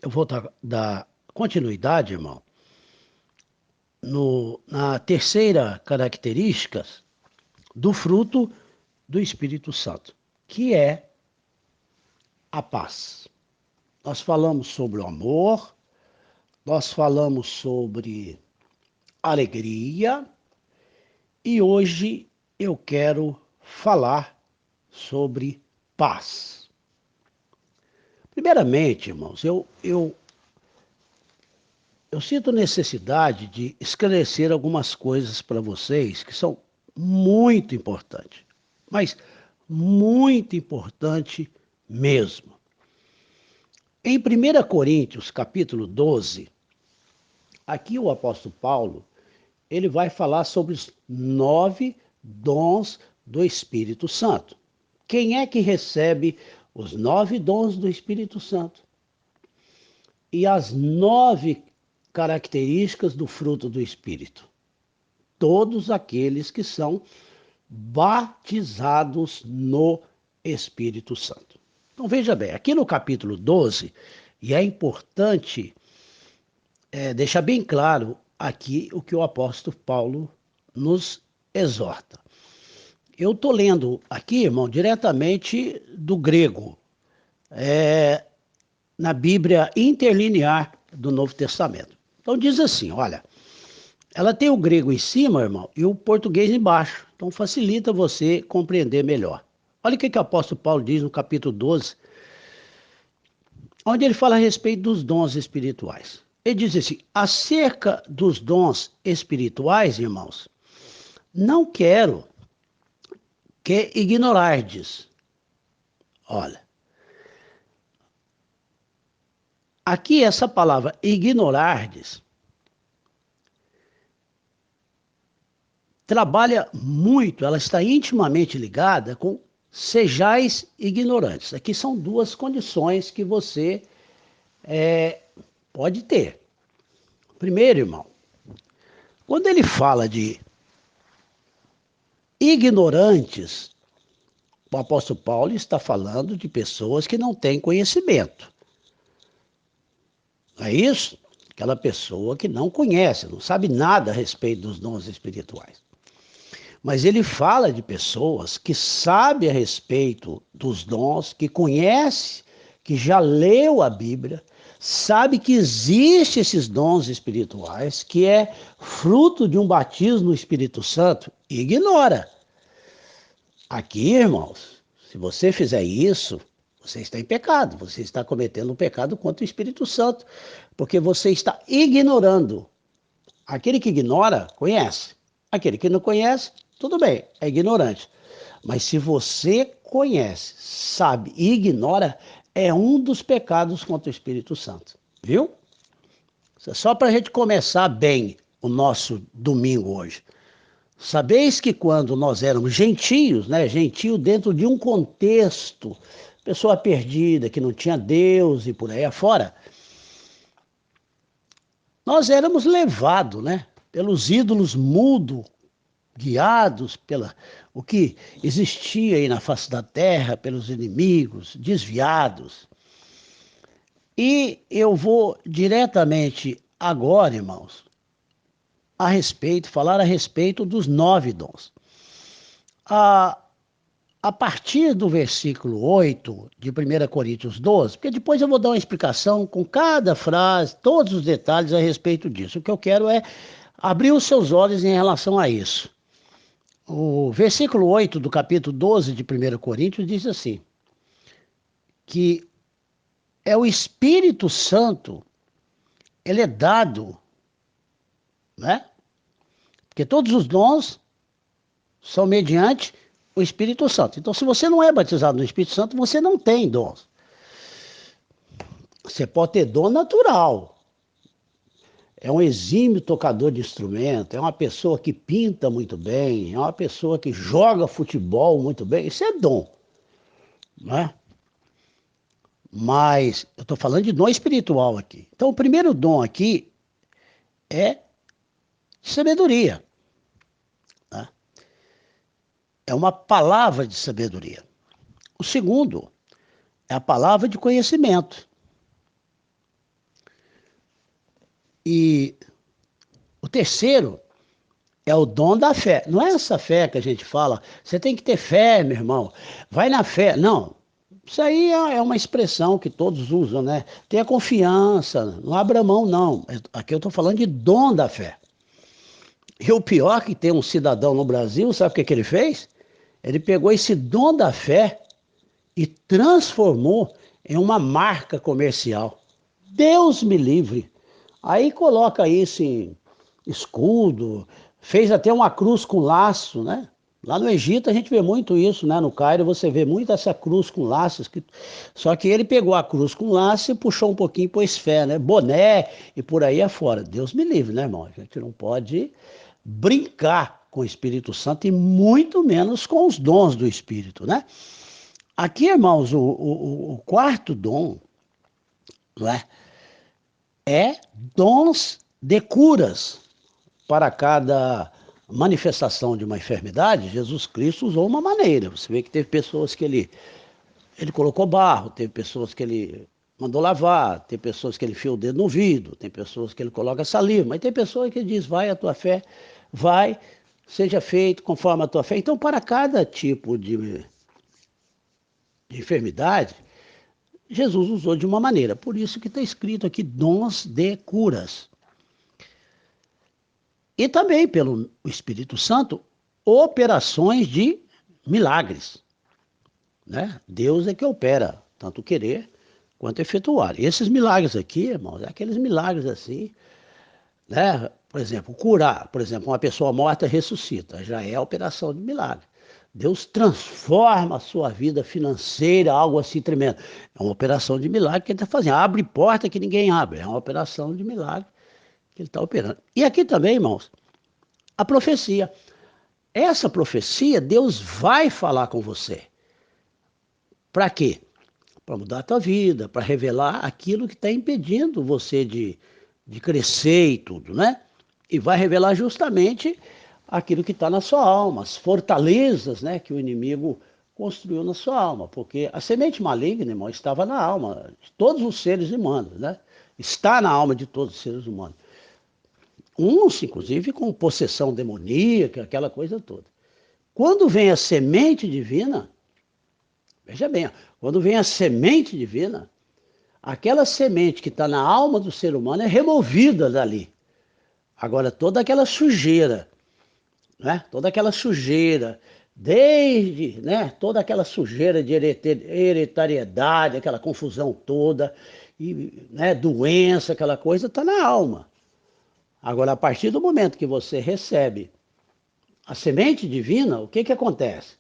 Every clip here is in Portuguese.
eu vou dar continuidade, irmão, na terceira característica do fruto do Espírito Santo, que é a paz. Nós falamos sobre o amor, nós falamos sobre alegria e hoje eu quero falar sobre paz. Primeiramente, irmãos, eu sinto necessidade de esclarecer algumas coisas para vocês que são muito importantes, mas muito importante mesmo. Em 1 Coríntios, capítulo 12, aqui o apóstolo Paulo, ele vai falar sobre os 9 dons do Espírito Santo. Quem é que recebe os 9 dons do Espírito Santo? E as 9 características do fruto do Espírito? Todos aqueles que são batizados no Espírito Santo. Então veja bem, aqui no capítulo 12, e é importante deixar bem claro aqui o que o apóstolo Paulo nos exorta. Eu estou lendo aqui, irmão, diretamente do grego, na Bíblia interlinear do Novo Testamento. Então diz assim, olha, ela tem o grego em cima, irmão, e o português embaixo. Então facilita você compreender melhor. Olha o que o apóstolo Paulo diz no capítulo 12, onde ele fala a respeito dos dons espirituais. Ele diz assim, acerca dos dons espirituais, irmãos, não quero que ignorardes. Olha, aqui essa palavra ignorardes trabalha muito, ela está intimamente ligada com sejais ignorantes. Aqui são duas condições que você pode ter. Primeiro, irmão, quando ele fala de ignorantes, o apóstolo Paulo está falando de pessoas que não têm conhecimento. Não é isso? Aquela pessoa que não conhece, não sabe nada a respeito dos dons espirituais. Mas ele fala de pessoas que sabem a respeito dos dons, que conhece, que já leu a Bíblia, sabe que existem esses dons espirituais, que é fruto de um batismo no Espírito Santo, e ignora. Aqui, irmãos, se você fizer isso, você está em pecado, você está cometendo um pecado contra o Espírito Santo, porque você está ignorando. Aquele que ignora, conhece. Aquele que não conhece, tudo bem, é ignorante. Mas se você conhece, sabe e ignora, é um dos pecados contra o Espírito Santo. Viu? Isso é só para a gente começar bem o nosso domingo hoje. Sabeis que quando nós éramos gentios, né? Gentio dentro de um contexto, pessoa perdida, que não tinha Deus e por aí afora, nós éramos levados, né? Pelos ídolos mudos, guiados pela o que existia aí na face da terra, pelos inimigos, desviados. E eu vou diretamente agora, irmãos, falar a respeito dos 9 dons. A partir do versículo 8 de 1 Coríntios 12, porque depois eu vou dar uma explicação com cada frase, todos os detalhes a respeito disso. O que eu quero é abrir os seus olhos em relação a isso. O versículo 8 do capítulo 12 de 1 Coríntios diz assim, que é o Espírito Santo, ele é dado, né? Porque todos os dons são mediante o Espírito Santo. Então, se você não é batizado no Espírito Santo, você não tem dons. Você pode ter dom natural. É um exímio tocador de instrumento, é uma pessoa que pinta muito bem, é uma pessoa que joga futebol muito bem. Isso é dom, né? Mas eu estou falando de dom espiritual aqui. Então, o primeiro dom aqui é sabedoria. Né? É uma palavra de sabedoria. O segundo é a palavra de conhecimento. E o terceiro é o dom da fé. Não é essa fé que a gente fala, você tem que ter fé, meu irmão. Vai na fé. Não. Isso aí é uma expressão que todos usam, né? Tenha confiança, não abra mão, não. Aqui eu estou falando de dom da fé. E o pior é que tem um cidadão no Brasil, sabe o que ele fez? Ele pegou esse dom da fé e transformou em uma marca comercial. Deus me livre. Aí coloca isso em escudo, fez até uma cruz com laço, né? Lá no Egito a gente vê muito isso, né? No Cairo você vê muito essa cruz com laços. Só que ele pegou a cruz com laço e puxou um pouquinho e pôs fé, né? Boné e por aí afora. Deus me livre, né, irmão? A gente não pode brincar com o Espírito Santo e muito menos com os dons do Espírito, né? Aqui, irmãos, o quarto dom, não é dons de curas. Para cada manifestação de uma enfermidade, Jesus Cristo usou uma maneira. Você vê que teve pessoas que ele colocou barro, teve pessoas que ele mandou lavar, tem pessoas que ele enfia o dedo no ouvido, tem pessoas que ele coloca saliva, mas tem pessoas que diz, vai a tua fé, vai, seja feito conforme a tua fé. Então, para cada tipo de enfermidade, Jesus usou de uma maneira. Por isso que está escrito aqui, dons de curas. E também, pelo Espírito Santo, operações de milagres. Né? Deus é que opera, tanto querer quanto efetuar. E esses milagres aqui, irmãos, é aqueles milagres assim, né? Por exemplo, curar. Por exemplo, uma pessoa morta ressuscita, já é a operação de milagre. Deus transforma a sua vida financeira, algo assim tremendo. É uma operação de milagre que ele está fazendo. Abre porta que ninguém abre. É uma operação de milagre que ele está operando. E aqui também, irmãos, a profecia. Essa profecia, Deus vai falar com você. Para quê? Para mudar a tua vida, para revelar aquilo que está impedindo você de crescer e tudo, né? E vai revelar justamente aquilo que está na sua alma, as fortalezas, né, que o inimigo construiu na sua alma. Porque a semente maligna, irmão, estava na alma de todos os seres humanos, né? Está na alma de todos os seres humanos. Uns, inclusive, com possessão demoníaca, aquela coisa toda. Quando vem a semente divina, veja bem, quando vem a semente divina, aquela semente que está na alma do ser humano é removida dali. Agora, toda aquela sujeira, né? Toda aquela sujeira, desde, né? Toda aquela sujeira de hereditariedade, aquela confusão toda, e, né? Doença, aquela coisa, está na alma. Agora, a partir do momento que você recebe a semente divina, o que acontece?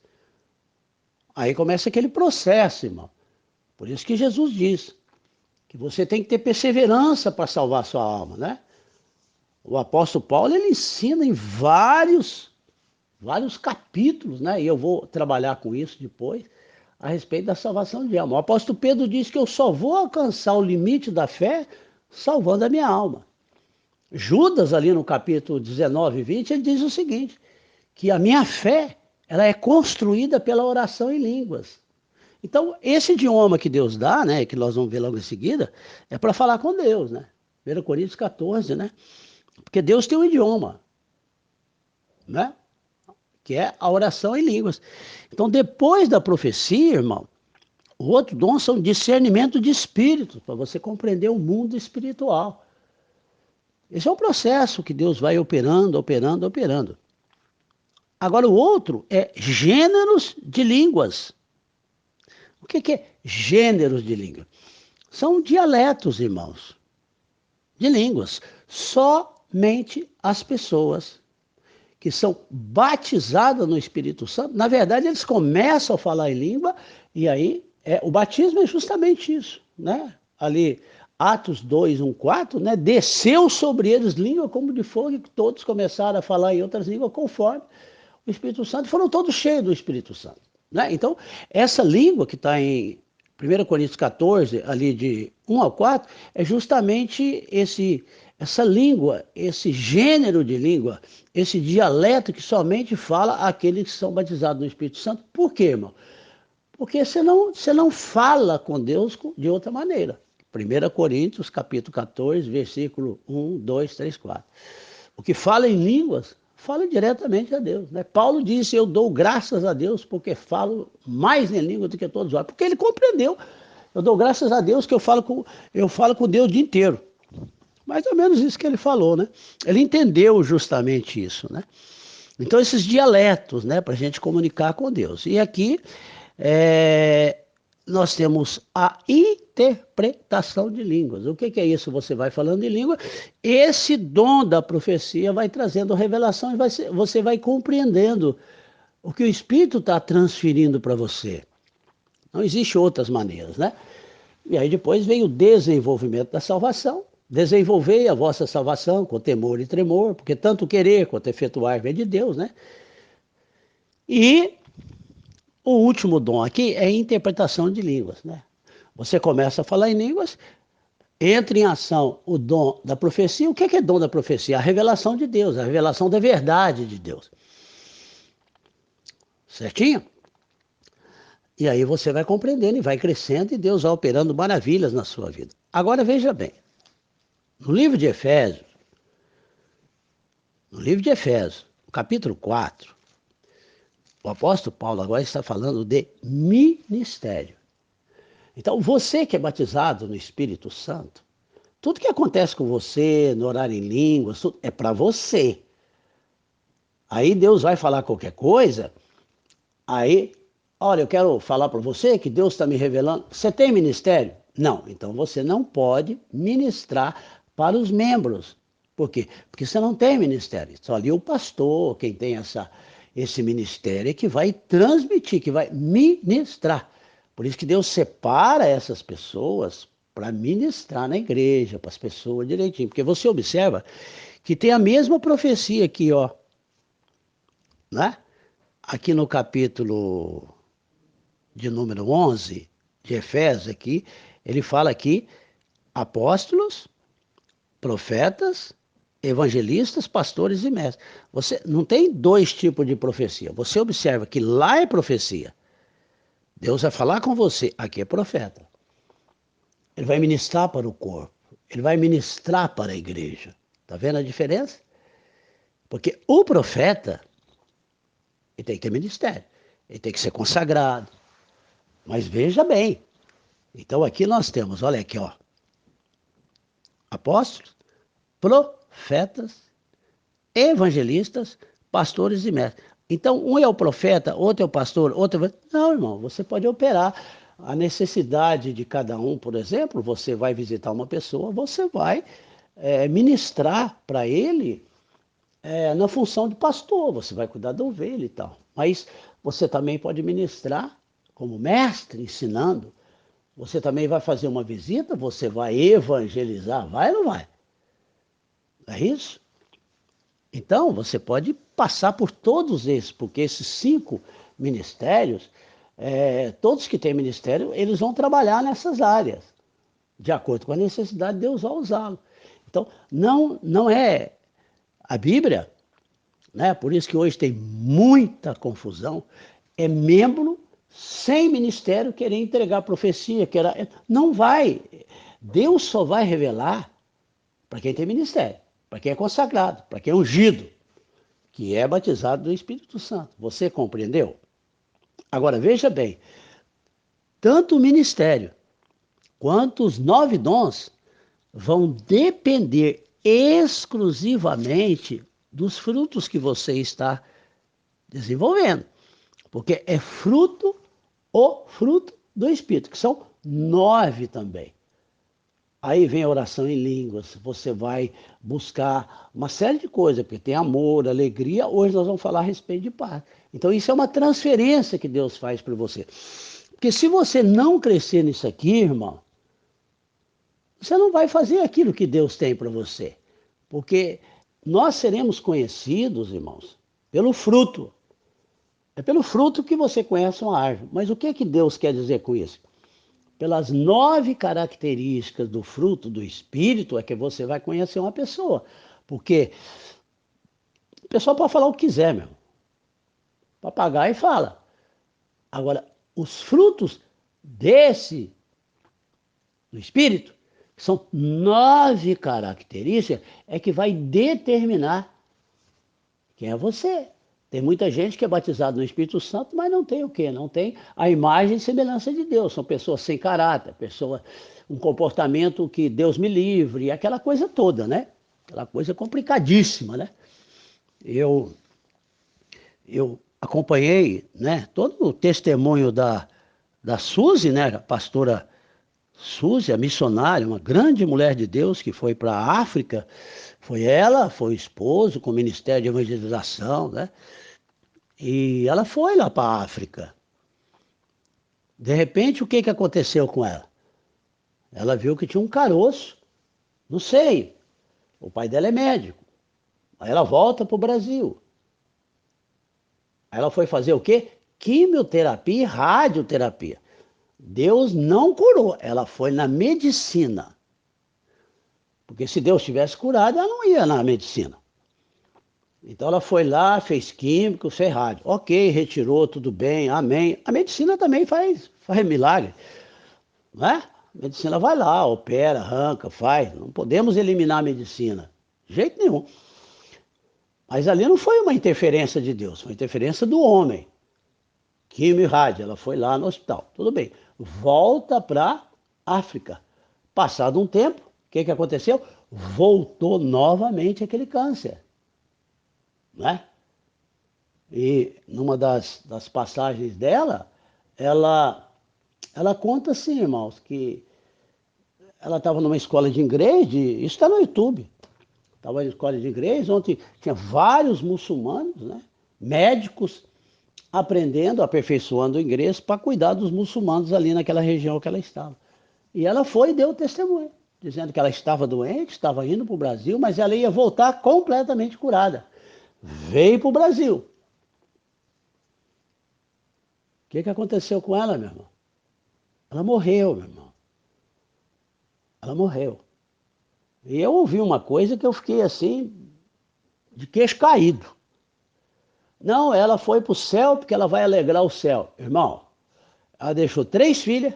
Aí começa aquele processo, irmão. Por isso que Jesus diz que você tem que ter perseverança para salvar a sua alma, né? O apóstolo Paulo, ele ensina em vários capítulos, né? E eu vou trabalhar com isso depois, a respeito da salvação de alma. O apóstolo Pedro diz que eu só vou alcançar o limite da fé salvando a minha alma. Judas, ali no capítulo 19 e 20, ele diz o seguinte, que a minha fé, ela é construída pela oração em línguas. Então, esse idioma que Deus dá, né, que nós vamos ver logo em seguida, é para falar com Deus, né? 1 Coríntios 14, né? Porque Deus tem um idioma, né? Que é a oração em línguas. Então, depois da profecia, irmão, o outro dom são discernimento de espíritos, para você compreender o mundo espiritual. Esse é um processo que Deus vai operando, operando, operando. Agora, o outro é gêneros de línguas. O que é gêneros de língua? São dialetos, irmãos, de línguas. Somente as pessoas que são batizadas no Espírito Santo, na verdade, eles começam a falar em língua, e aí o batismo é justamente isso, né? Ali, Atos 2, 1, 4, né? Desceu sobre eles língua como de fogo, e todos começaram a falar em outras línguas conforme o Espírito Santo, foram todos cheios do Espírito Santo. Né? Então, essa língua que está em 1 Coríntios 14, ali de 1 ao 4, é justamente essa língua, esse gênero de língua, esse dialeto que somente fala aqueles que são batizados no Espírito Santo. Por quê, irmão? Porque você não fala com Deus de outra maneira. 1 Coríntios, capítulo 14, versículo 1, 2, 3, 4. O que fala em línguas, fala diretamente a Deus, né? Paulo disse, eu dou graças a Deus porque falo mais em língua do que todos os, porque ele compreendeu. Eu dou graças a Deus que eu falo com Deus o dia inteiro. Mais ou menos isso que ele falou, né? Ele entendeu justamente isso, né? Então, esses dialetos, né, para a gente comunicar com Deus. E aqui nós temos a interpretação de línguas. O que é isso? Você vai falando em língua, esse dom da profecia vai trazendo revelação e você vai compreendendo o que o Espírito está transferindo para você. Não existe outras maneiras, né? E aí depois vem o desenvolvimento da salvação. Desenvolvei a vossa salvação com temor e tremor, porque tanto querer quanto efetuar vem de Deus, né? E o último dom aqui é a interpretação de línguas, né? Você começa a falar em línguas, entra em ação o dom da profecia. O que é dom da profecia? A revelação de Deus, a revelação da verdade de Deus. Certinho? E aí você vai compreendendo e vai crescendo e Deus vai operando maravilhas na sua vida. Agora veja bem, no livro de Efésios, capítulo 4, o apóstolo Paulo agora está falando de ministério. Então, você que é batizado no Espírito Santo, tudo que acontece com você, no orar em línguas, é para você. Aí Deus vai falar qualquer coisa, aí, olha, eu quero falar para você que Deus está me revelando. Você tem ministério? Não, então você não pode ministrar para os membros. Por quê? Porque você não tem ministério. Só ali o pastor, quem tem esse ministério, é que vai transmitir, que vai ministrar. Por isso que Deus separa essas pessoas para ministrar na igreja, para as pessoas direitinho. Porque você observa que tem a mesma profecia aqui, ó, né? Aqui no capítulo de número 11 de Efésios aqui, ele fala aqui apóstolos, profetas, evangelistas, pastores e mestres. Você não tem dois tipos de profecia. Você observa que lá é profecia. Deus vai falar com você, aqui é profeta. Ele vai ministrar para o corpo, ele vai ministrar para a igreja. Está vendo a diferença? Porque o profeta, ele tem que ter ministério, ele tem que ser consagrado. Mas veja bem, então aqui nós temos, olha aqui, ó, apóstolos, profetas, evangelistas, pastores e mestres. Então, um é o profeta, outro é o pastor, outro é... Não, irmão, você pode operar a necessidade de cada um, por exemplo, você vai visitar uma pessoa, você vai ministrar para ele na função de pastor, você vai cuidar da ovelha e tal. Mas você também pode ministrar como mestre, ensinando. Você também vai fazer uma visita, você vai evangelizar, vai ou não vai? É isso? Então, você pode passar por todos esses, porque esses 5 ministérios, todos que têm ministério, eles vão trabalhar nessas áreas, de acordo com a necessidade de Deus vai usá-lo. Então, não é a Bíblia, né? Por isso que hoje tem muita confusão, é membro sem ministério querer entregar profecia, não vai. Deus só vai revelar para quem tem ministério, para quem é consagrado, para quem é ungido, que é batizado do Espírito Santo. Você compreendeu? Agora, veja bem, tanto o ministério quanto os 9 dons vão depender exclusivamente dos frutos que você está desenvolvendo. Porque é o fruto do Espírito, que são 9 também. Aí vem a oração em línguas, você vai buscar uma série de coisas, porque tem amor, alegria, hoje nós vamos falar a respeito de paz. Então isso é uma transferência que Deus faz para você. Porque se você não crescer nisso aqui, irmão, você não vai fazer aquilo que Deus tem para você. Porque nós seremos conhecidos, irmãos, pelo fruto. É pelo fruto que você conhece uma árvore. Mas o que é que Deus quer dizer com isso? Pelas 9 características do fruto do Espírito é que você vai conhecer uma pessoa. Porque o pessoal pode falar o que quiser, meu. Papagaio fala. Agora, os frutos do Espírito São 9 características que vai determinar quem é você. Tem muita gente que é batizada no Espírito Santo, mas não tem o quê? Não tem a imagem e semelhança de Deus. São pessoas sem caráter, um comportamento que Deus me livre, aquela coisa toda, né? Aquela coisa complicadíssima, né? Eu acompanhei, né, todo o testemunho da Suzy, né, a pastora Suzy, a missionária, uma grande mulher de Deus que foi para a África. Foi ela, foi o esposo com o Ministério de Evangelização, né? E ela foi lá para a África. De repente, o que aconteceu com ela? Ela viu que tinha um caroço no seio. O pai dela é médico. Aí ela volta para o Brasil. Aí ela foi fazer o quê? Quimioterapia e radioterapia. Deus não curou, ela foi na medicina. Porque se Deus tivesse curado, ela não ia na medicina. Então ela foi lá, fez químico, fez rádio. Ok, retirou, tudo bem, amém. A medicina também faz milagre, não é? A medicina vai lá, opera, arranca, faz. Não podemos eliminar a medicina, de jeito nenhum. Mas ali não foi uma interferência de Deus, foi uma interferência do homem. Químio e rádio, ela foi lá no hospital, tudo bem. Volta para África. Passado um tempo, o que aconteceu? Voltou novamente aquele câncer, né? E numa das passagens dela, ela conta assim, irmãos, que ela estava numa escola de inglês, isso está no YouTube. Estava na escola de inglês, onde tinha vários muçulmanos, né, médicos, aprendendo, aperfeiçoando o inglês para cuidar dos muçulmanos ali naquela região que ela estava. E ela foi e deu o testemunho, dizendo que ela estava doente, estava indo para o Brasil, mas ela ia voltar completamente curada. Veio para o Brasil. O que aconteceu com ela, meu irmão? Ela morreu, meu irmão. Ela morreu. E eu ouvi uma coisa que eu fiquei assim, de queixo caído. Não, ela foi para o céu porque ela vai alegrar o céu. Irmão, ela deixou 3 filhas,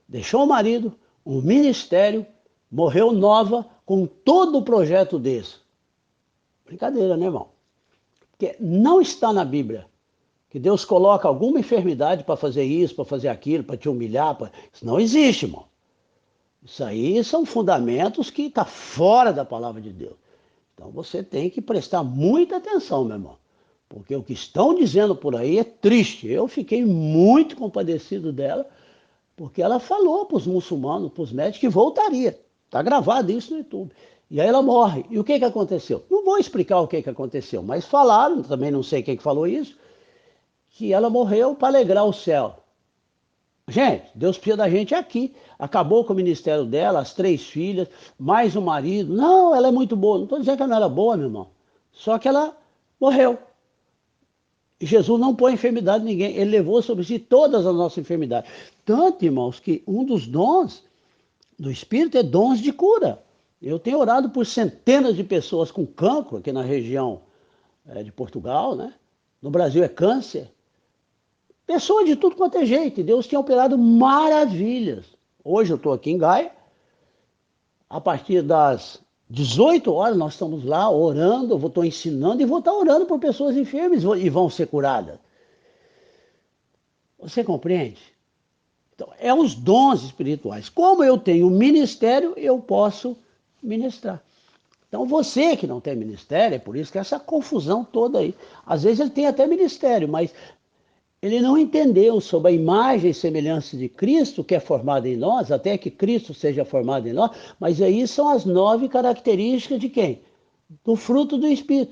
deixou o marido, um ministério, morreu nova com todo o projeto desse. Brincadeira, né, irmão? Porque não está na Bíblia que Deus coloca alguma enfermidade para fazer isso, para fazer aquilo, para te humilhar. Isso não existe, irmão. Isso aí são fundamentos que estão fora da palavra de Deus. Então você tem que prestar muita atenção, meu irmão. Porque o que estão dizendo por aí é triste. Eu fiquei muito compadecido dela, porque ela falou para os muçulmanos, para os médicos, que voltaria. Está gravado isso no YouTube. E aí ela morre. E o que aconteceu? Não vou explicar o que aconteceu, mas falaram, também não sei quem que falou isso, que ela morreu para alegrar o céu. Gente, Deus precisa da gente aqui. Acabou com o ministério dela, as 3 filhas, mais o marido. Não, ela é muito boa. Não estou dizendo que ela não era boa, meu irmão. Só que ela morreu. E Jesus não põe enfermidade em ninguém. Ele levou sobre si todas as nossas enfermidades. Tanto, irmãos, que um dos dons do Espírito é dons de cura. Eu tenho orado por centenas de pessoas com cancro aqui na região de Portugal, né? No Brasil é câncer. Pessoa de tudo quanto é jeito. Deus tem operado maravilhas. Hoje eu estou aqui em Gaia. A partir das 18 horas nós estamos lá orando, eu estou ensinando e vou estar orando por pessoas enfermas e vão ser curadas. Você compreende? Então, é os dons espirituais. Como eu tenho ministério, eu posso ministrar. Então você que não tem ministério, é por isso que essa confusão toda aí. Às vezes ele tem até ministério, mas ele não entendeu sobre a imagem e semelhança de Cristo, que é formada em nós, até que Cristo seja formado em nós, mas aí são as 9 características de quem? Do fruto do Espírito.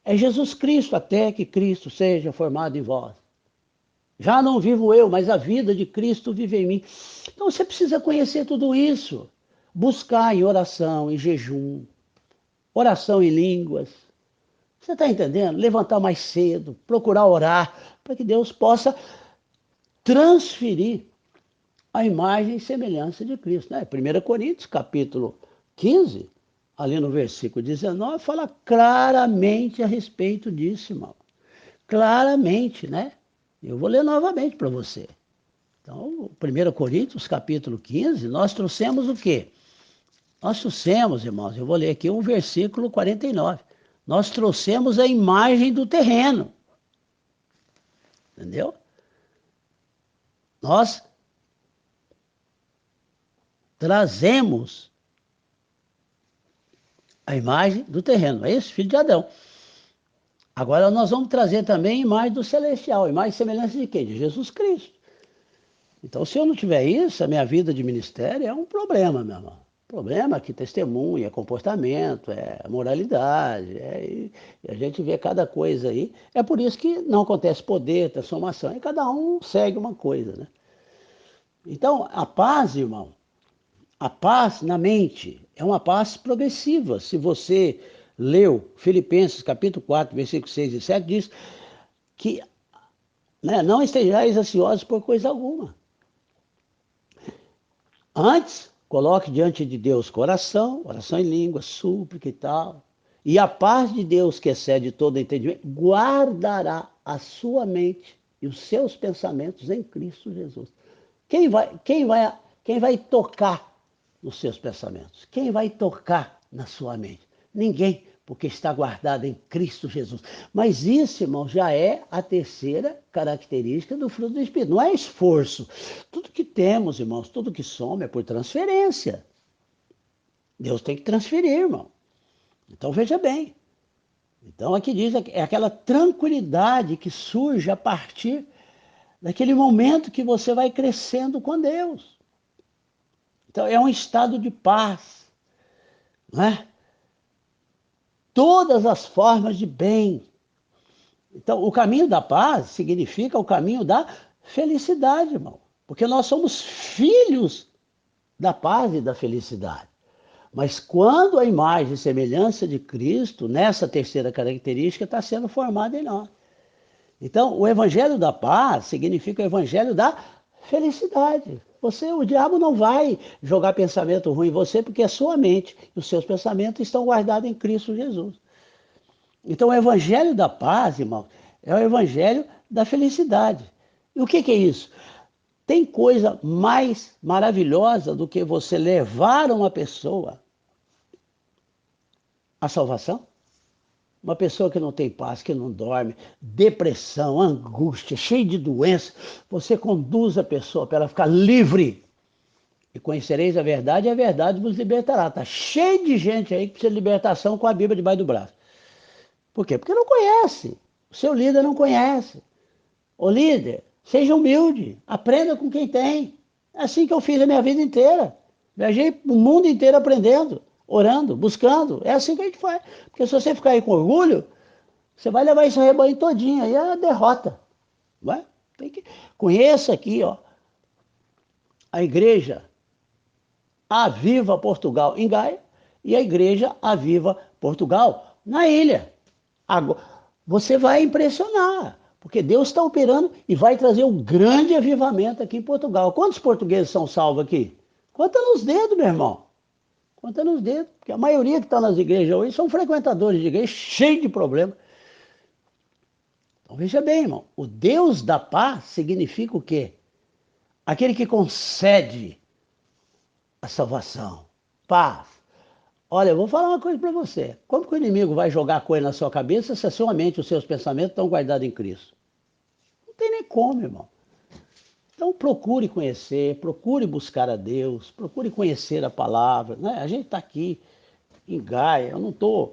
É Jesus Cristo, até que Cristo seja formado em vós. Já não vivo eu, mas a vida de Cristo vive em mim. Então você precisa conhecer tudo isso. Buscar em oração, em jejum, oração em línguas. Você está entendendo? Levantar mais cedo, procurar orar, para que Deus possa transferir a imagem e semelhança de Cristo. Né? 1 Coríntios, capítulo 15, ali no versículo 19, fala claramente a respeito disso, irmão. Claramente, né? Eu vou ler novamente para você. Então, 1 Coríntios, capítulo 15, nós trouxemos o quê? Nós trouxemos, irmãos, eu vou ler aqui o versículo 49. Nós trouxemos a imagem do terreno. Entendeu? Nós trazemos a imagem do terreno. É isso, filho de Adão. Agora nós vamos trazer também a imagem do celestial. Imagem e semelhança de quem? De Jesus Cristo. Então, se eu não tiver isso, a minha vida de ministério é um problema, meu irmão. Problema que testemunha, é comportamento, é moralidade, e a gente vê cada coisa aí. É por isso que não acontece poder, transformação, e cada um segue uma coisa, né? Então, a paz, irmão, a paz na mente é uma paz progressiva. Se você leu Filipenses capítulo 4, versículos 6 e 7, diz que, né, não estejais ansiosos por coisa alguma. Antes, coloque diante de Deus oração em língua, súplica e tal. E a paz de Deus, que excede todo entendimento, guardará a sua mente e os seus pensamentos em Cristo Jesus. Quem vai tocar nos seus pensamentos? Quem vai tocar na sua mente? Ninguém, porque está guardado em Cristo Jesus. Mas isso, irmão, já é a terceira característica do fruto do Espírito. Não é esforço. Tudo que temos, irmãos, tudo que somos é por transferência. Deus tem que transferir, irmão. Então veja bem. Então aqui diz, é aquela tranquilidade que surge a partir daquele momento que você vai crescendo com Deus. Então é um estado de paz, não é? Todas as formas de bem. Então, o caminho da paz significa o caminho da felicidade, irmão. Porque nós somos filhos da paz e da felicidade. Mas quando a imagem e semelhança de Cristo, nessa terceira característica, está sendo formada em nós. Então, o evangelho da paz significa o evangelho da felicidade. O diabo não vai jogar pensamento ruim em você, porque a sua mente e os seus pensamentos estão guardados em Cristo Jesus. Então, o evangelho da paz, irmão, é o evangelho da felicidade. E o que é isso? Tem coisa mais maravilhosa do que você levar uma pessoa à salvação? Uma pessoa que não tem paz, que não dorme, depressão, angústia, cheia de doença, você conduz a pessoa para ela ficar livre. E conhecereis a verdade, e a verdade vos libertará. Está cheio de gente aí que precisa de libertação com a Bíblia debaixo do braço. Por quê? Porque não conhece. O seu líder não conhece. Ô líder, seja humilde, aprenda com quem tem. É assim que eu fiz a minha vida inteira. Viajei o mundo inteiro aprendendo, orando, buscando. É assim que a gente faz. Porque se você ficar aí com orgulho, você vai levar esse rebanho todinho, aí é a derrota. Vai? Tem que... Conheça aqui, ó, a igreja Aviva Portugal em Gaia e a igreja Aviva Portugal na ilha. Agora, você vai impressionar, porque Deus está operando e vai trazer um grande avivamento aqui em Portugal. Quantos portugueses são salvos aqui? Conta nos dedos, meu irmão. Conta nos dedos, porque a maioria que está nas igrejas hoje são frequentadores de igreja, cheios de problemas. Então veja bem, irmão, o Deus da paz significa o quê? Aquele que concede a salvação, paz. Olha, eu vou falar uma coisa para você. Como que o inimigo vai jogar coisa na sua cabeça se a sua mente e os seus pensamentos estão guardados em Cristo? Não tem nem como, irmão. Então procure conhecer, procure buscar a Deus, procure conhecer a palavra. Né? A gente está aqui em Gaia, eu não tô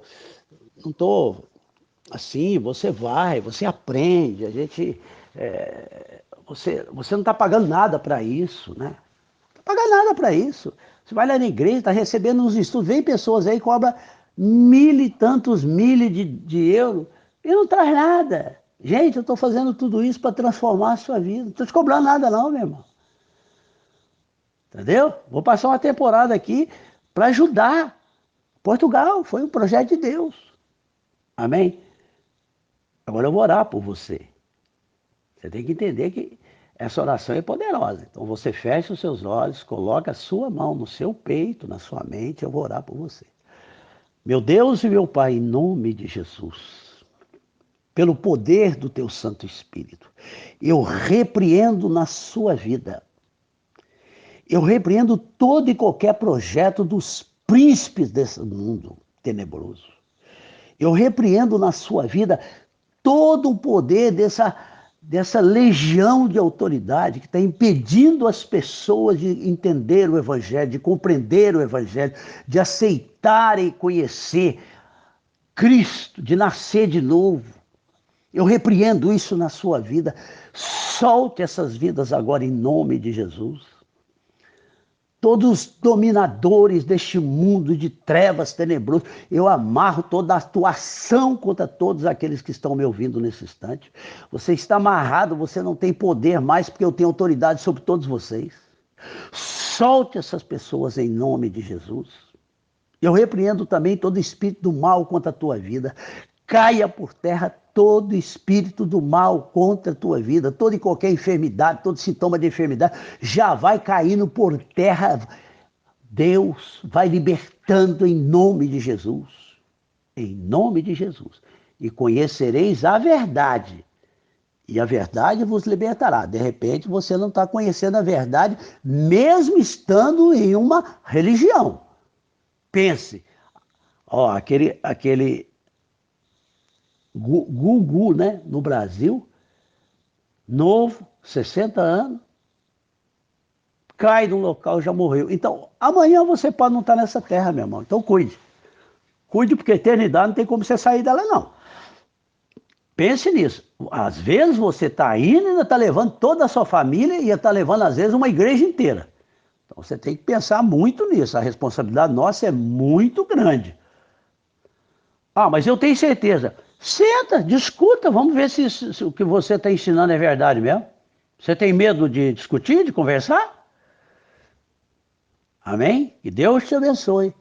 assim, você vai, você aprende, a gente, você não está pagando nada para isso, né? Não está pagando nada para isso. Você vai lá na igreja, está recebendo uns estudos, vem pessoas aí, cobra 1.000 e tantos mil de euros e não traz nada. Gente, eu estou fazendo tudo isso para transformar a sua vida. Não estou te cobrando nada não, meu irmão. Entendeu? Vou passar uma temporada aqui para ajudar. Portugal foi um projeto de Deus. Amém? Agora eu vou orar por você. Você tem que entender que essa oração é poderosa. Então você fecha os seus olhos, coloca a sua mão no seu peito, na sua mente, eu vou orar por você. Meu Deus e meu Pai, em nome de Jesus, pelo poder do teu Santo Espírito, eu repreendo na sua vida. Eu repreendo todo e qualquer projeto dos príncipes desse mundo tenebroso. Eu repreendo na sua vida todo o poder dessa legião de autoridade que está impedindo as pessoas de entender o Evangelho, de compreender o Evangelho, de aceitarem e conhecer Cristo, de nascer de novo. Eu repreendo isso na sua vida. Solte essas vidas agora em nome de Jesus. Todos os dominadores deste mundo de trevas tenebroso, eu amarro toda a atuação contra todos aqueles que estão me ouvindo nesse instante. Você está amarrado, você não tem poder mais, porque eu tenho autoridade sobre todos vocês. Solte essas pessoas em nome de Jesus. Eu repreendo também todo espírito do mal contra a tua vida. Caia por terra todo espírito do mal contra a tua vida, toda e qualquer enfermidade, todo sintoma de enfermidade, já vai caindo por terra. Deus vai libertando em nome de Jesus. Em nome de Jesus. E conhecereis a verdade. E a verdade vos libertará. De repente você não está conhecendo a verdade, mesmo estando em uma religião. Pense, aquele Gugu, né, no Brasil, novo, 60 anos, cai num local e já morreu. Então, amanhã você pode não estar nessa terra, meu irmão. Então, cuide. Cuide, porque a eternidade não tem como você sair dela, não. Pense nisso. Às vezes você está indo e ainda está levando toda a sua família e está levando, às vezes, uma igreja inteira. Então, você tem que pensar muito nisso. A responsabilidade nossa é muito grande. Ah, mas eu tenho certeza. Senta, discuta, vamos ver se o que você está ensinando é verdade mesmo. Você tem medo de discutir, de conversar? Amém? Que Deus te abençoe.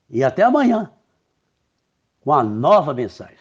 E até amanhã, com a nova mensagem.